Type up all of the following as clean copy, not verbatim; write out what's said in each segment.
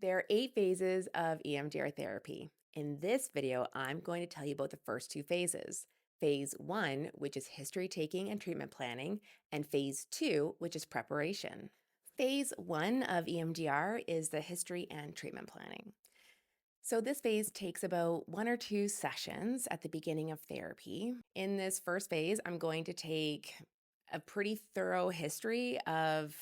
There are 8 phases of EMDR therapy. In this video, I'm going to tell you about the first 2 phases. Phase 1, which is history taking and treatment planning, and phase 2, which is preparation. Phase 1 of EMDR is the history and treatment planning. So, this phase takes about 1 or 2 sessions at the beginning of therapy. In this first phase, I'm going to take a pretty thorough history of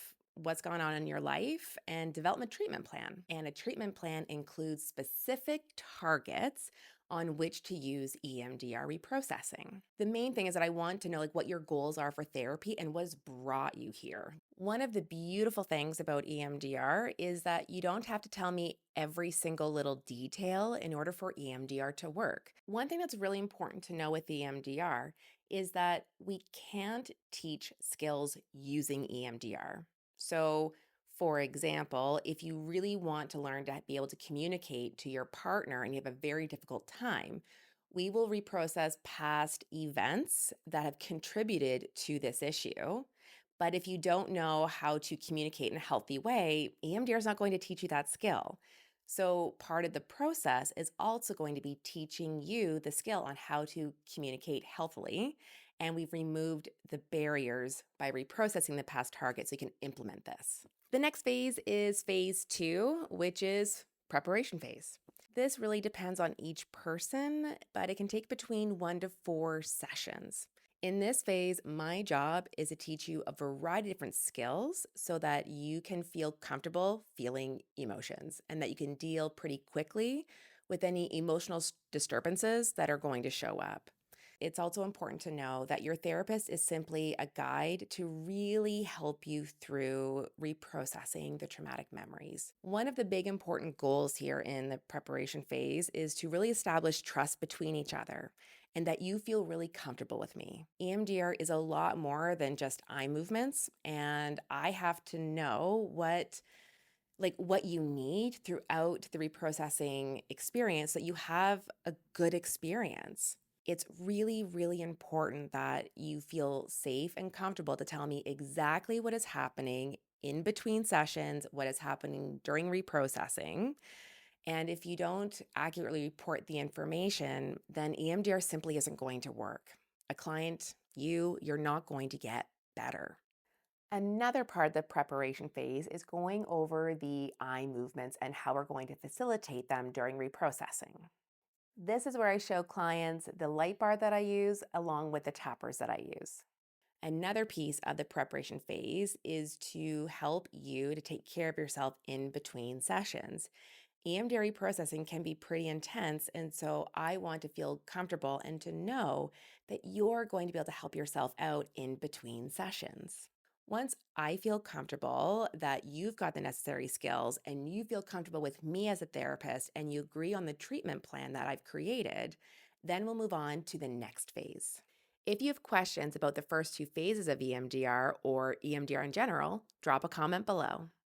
what's gone on in your life and develop a treatment plan. And a treatment plan includes specific targets on which to use EMDR reprocessing. The main thing is that I want to know what your goals are for therapy and what has brought you here. One of the beautiful things about EMDR is that you don't have to tell me every single little detail in order for EMDR to work. One thing that's really important to know with EMDR is that we can't teach skills using EMDR. So, for example, if you really want to learn to be able to communicate to your partner and you have a very difficult time, we will reprocess past events that have contributed to this issue. But if you don't know how to communicate in a healthy way, EMDR is not going to teach you that skill. So, part of the process is also going to be teaching you the skill on how to communicate healthily. And we've removed the barriers by reprocessing the past target so you can implement this. The next phase is phase 2, which is preparation phase. This really depends on each person, but it can take between 1 to 4 sessions. In this phase, my job is to teach you a variety of different skills so that you can feel comfortable feeling emotions and that you can deal pretty quickly with any emotional disturbances that are going to show up. It's also important to know that your therapist is simply a guide to really help you through reprocessing the traumatic memories. One of the big important goals here in the preparation phase is to really establish trust between each other and that you feel really comfortable with me. EMDR is a lot more than just eye movements, and I have to know what you need throughout the reprocessing experience so that you have a good experience. It's really, really important that you feel safe and comfortable to tell me exactly what is happening in between sessions, what is happening during reprocessing. And if you don't accurately report the information, then EMDR simply isn't going to work. A client, you're not going to get better. Another part of the preparation phase is going over the eye movements and how we're going to facilitate them during reprocessing. This is where I show clients the light bar that I use along with the tappers that I use. Another piece of the preparation phase is to help you to take care of yourself in between sessions. EMDR processing can be pretty intense, and so I want to feel comfortable and to know that you're going to be able to help yourself out in between sessions. Once I feel comfortable that you've got the necessary skills and you feel comfortable with me as a therapist and you agree on the treatment plan that I've created, then we'll move on to the next phase. If you have questions about the first 2 phases of EMDR or EMDR in general, drop a comment below.